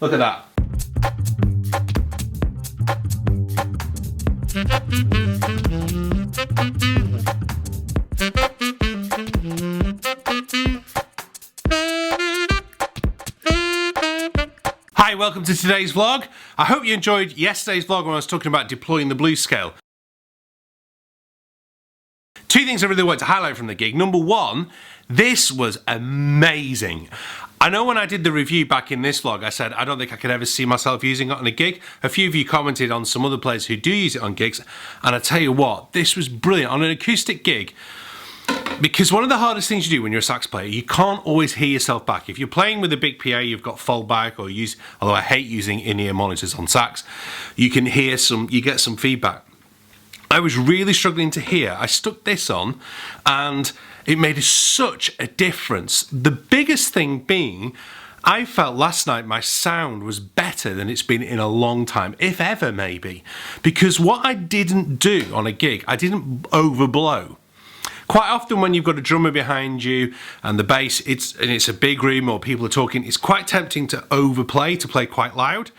Look at that. Hi, welcome to today's vlog. I hope you enjoyed yesterday's vlog when I was talking about deploying the blues scale. Two things I really want to highlight from the gig. Number one, this was amazing. I know when I did the review back in this vlog, I said I don't think I could ever see myself using it on a gig. A few of you commented on some other players who do use it on gigs, and I tell you what, this was brilliant. On an acoustic gig, because one of the hardest things you do when you're a sax player, you can't always hear yourself back. If you're playing with a big PA, you've got foldback, or although I hate using in-ear monitors on sax, you get some feedback. I was really struggling to hear. I stuck this on and it made such a difference. The biggest thing being, I felt last night my sound was better than it's been in a long time, if ever maybe. Because what I didn't do on a gig, I didn't overblow. Quite often when you've got a drummer behind you and the bass, it's a big room or people are talking, it's quite tempting to overplay, to play quite loud.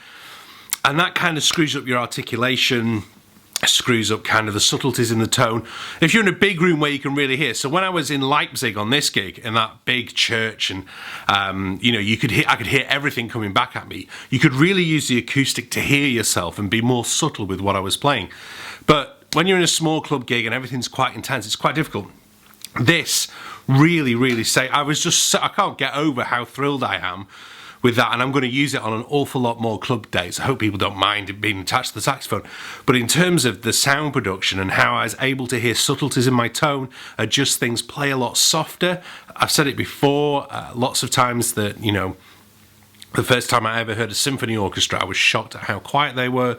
And that kind of screws up your articulation, screws up kind of the subtleties in the tone. If you're in a big room where you can really hear. So when I was in Leipzig on this gig, in that big church, and I could hear everything coming back at me. You could really use the acoustic to hear yourself and be more subtle with what I was playing. But when you're in a small club gig and everything's quite intense, it's quite difficult. This really I can't get over how thrilled I am with that, and I'm going to use it on an awful lot more club dates. I hope people don't mind it being attached to the saxophone. But in terms of the sound production and how I was able to hear subtleties in my tone, adjust things, play a lot softer. I've said it before, lots of times that, the first time I ever heard a symphony orchestra, I was shocked at how quiet they were.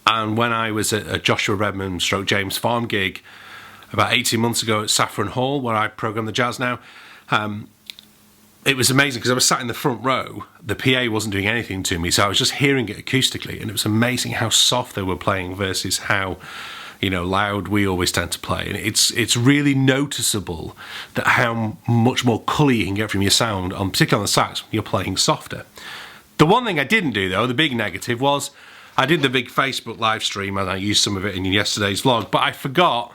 And when I was at a Joshua Redman / James Farm gig about 18 months ago at Saffron Hall, where I program the jazz now, it was amazing because I was sat in the front row. The PA wasn't doing anything to me, so I was just hearing it acoustically, and it was amazing how soft they were playing versus how, loud we always tend to play. And it's really noticeable that how much more colour you can get from your sound, particularly on the sax, when you're playing softer. The one thing I didn't do though, the big negative, was I did the big Facebook live stream, and I used some of it in yesterday's vlog, but I forgot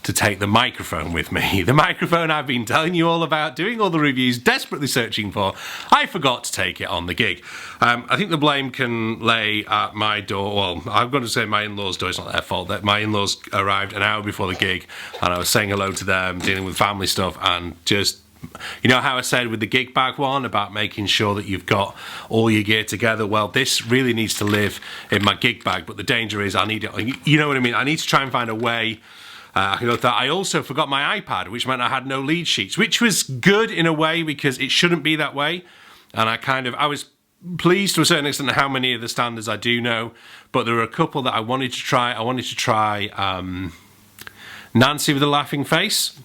to take the microphone with me. The microphone I've been telling you all about, doing all the reviews, desperately searching for. I forgot to take it on the gig. I think the blame can lay at my door. Well, I'm going to say my in-laws' door. It's not their fault. That my in-laws arrived an hour before the gig, and I was saying hello to them, dealing with family stuff, and just, how I said with the gig bag one about making sure that you've got all your gear together. Well, this really needs to live in my gig bag, but the danger is I need it. You know what I mean? I need to try and find a way. I also forgot my iPad, which meant I had no lead sheets, which was good in a way because it shouldn't be that way. And I was pleased to a certain extent how many of the standards I do know, but there were a couple that I wanted to try. I wanted to try Nancy with a Laughing Face,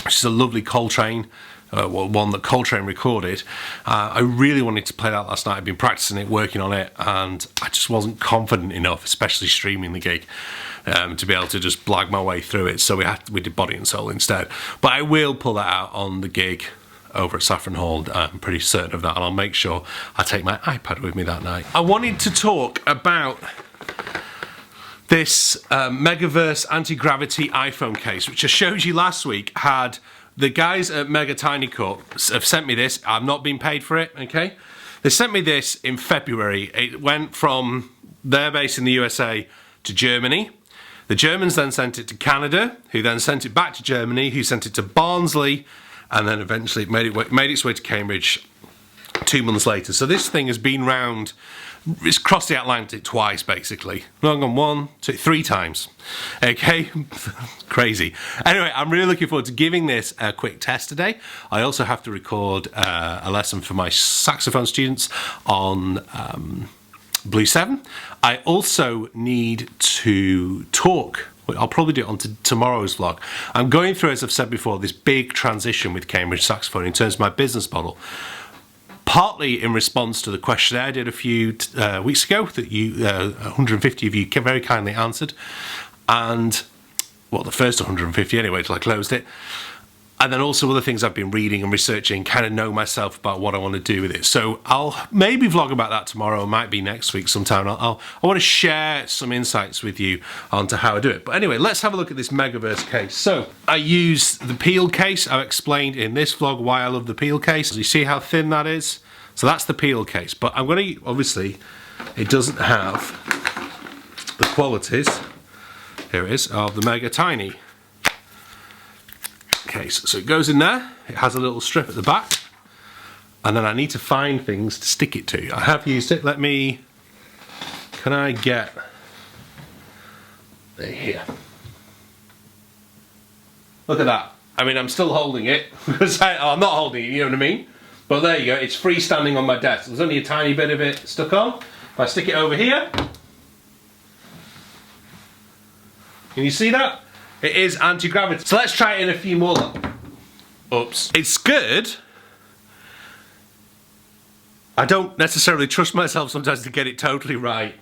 which is a lovely Coltrane, one that Coltrane recorded. I really wanted to play that last night. I've been practicing it, working on it, and I just wasn't confident enough, especially streaming the gig, to be able to just blag my way through it. So we did Body and Soul instead. But I will pull that out on the gig over at Saffron Hall. I'm pretty certain of that, and I'll make sure I take my iPad with me that night. I wanted to talk about this Megaverse anti-gravity iPhone case, which I showed you last week. Had the guys at Mega Tiny Cut have sent me this. I've not been paid for it, okay? They sent me this in February. It went from their base in the USA to Germany. The Germans then sent it to Canada, who then sent it back to Germany, who sent it to Barnsley, and then eventually it made its way to Cambridge 2 months later. So this thing has been round, it's crossed the Atlantic twice, basically. Not gone 1, 2, 3 times. Okay, crazy. Anyway, I'm really looking forward to giving this a quick test today. I also have to record a lesson for my saxophone students on Blue 7. I also need to talk. I'll probably do it on tomorrow's vlog. I'm going through, as I've said before, this big transition with Cambridge Saxophone in terms of my business model. Partly in response to the questionnaire I did a few weeks ago that 150 of you very kindly answered. And, well, the first 150 anyway till I closed it. And then also other things I've been reading and researching, kind of know myself about what I want to do with it. So I'll maybe vlog about that tomorrow, might be next week sometime. I want to share some insights with you onto how I do it. But anyway, let's have a look at this Megaverse case. So I use the peel case. I've explained in this vlog why I love the peel case. You see how thin that is? So that's the peel case. But I'm going to, obviously, it doesn't have the qualities, here it is, of the Mega Tiny case. So it goes in there, it has a little strip at the back, and then I need to find things to stick it to. I have used it. Can I get here? Look at that. I mean, I'm still holding it because I'm not holding it, you know what I mean? But there you go, it's freestanding on my desk. There's only a tiny bit of it stuck on. If I stick it over here, can you see that? It is anti-gravity. So let's try it in a few more. Oops. It's good. I don't necessarily trust myself sometimes to get it totally right,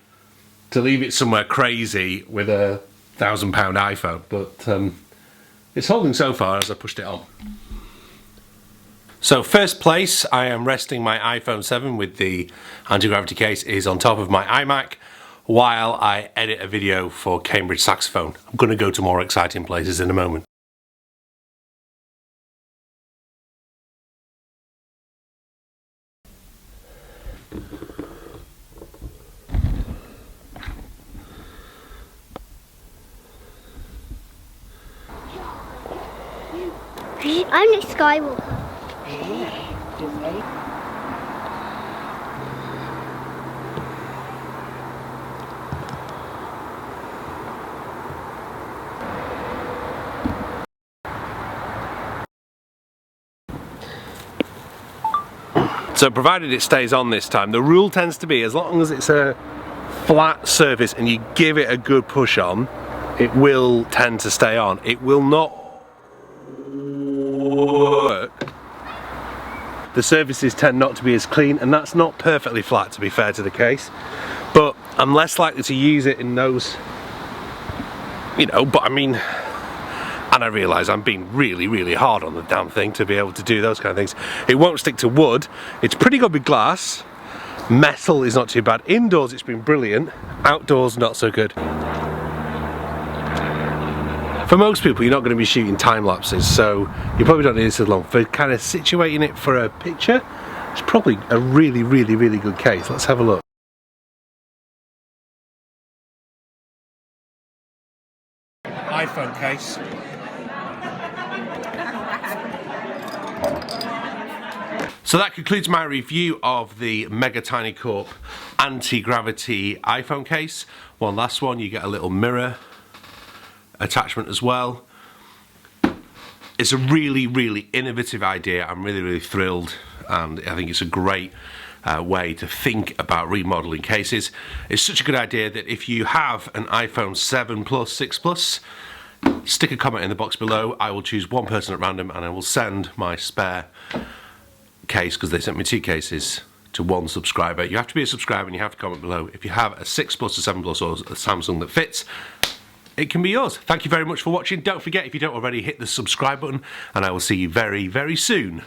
to leave it somewhere crazy with a £1,000 iPhone, but it's holding so far as I pushed it on. So first place, I am resting my iPhone 7 with the anti-gravity case is on top of my iMac, while I edit a video for Cambridge Saxophone. I'm going to go to more exciting places in a moment. Only Skywalker. So provided it stays on this time, the rule tends to be as long as it's a flat surface and you give it a good push on, it will tend to stay on. It will not work. The surfaces tend not to be as clean, and that's not perfectly flat, to be fair to the case, but I'm less likely to use it in those, you know, but I mean, and I realise I'm being really hard on the damn thing to be able to do those kind of things. It won't stick to wood. It's pretty good with glass. Metal is not too bad. Indoors it's been brilliant. Outdoors not so good. For most people you're not going to be shooting time lapses, so you probably don't need this as long. For kind of situating it for a picture, it's probably a really good case. Let's have a look. iPhone case. So that concludes my review of the Mega Tiny Corp anti-gravity iPhone case. One last one, you get a little mirror attachment as well. It's a really innovative idea. I'm really thrilled, and I think it's a great way to think about remodeling cases. It's such a good idea that if you have an iPhone 7 Plus, 6 Plus, stick a comment in the box below. I will choose one person at random and I will send my spare case, because they sent me 2 cases, to one subscriber. You have to be a subscriber and you have to comment below. If you have a 6 Plus, a 7 Plus or a Samsung that fits, it can be yours. Thank you very much for watching. Don't forget, if you don't already, hit the subscribe button, and I will see you very soon.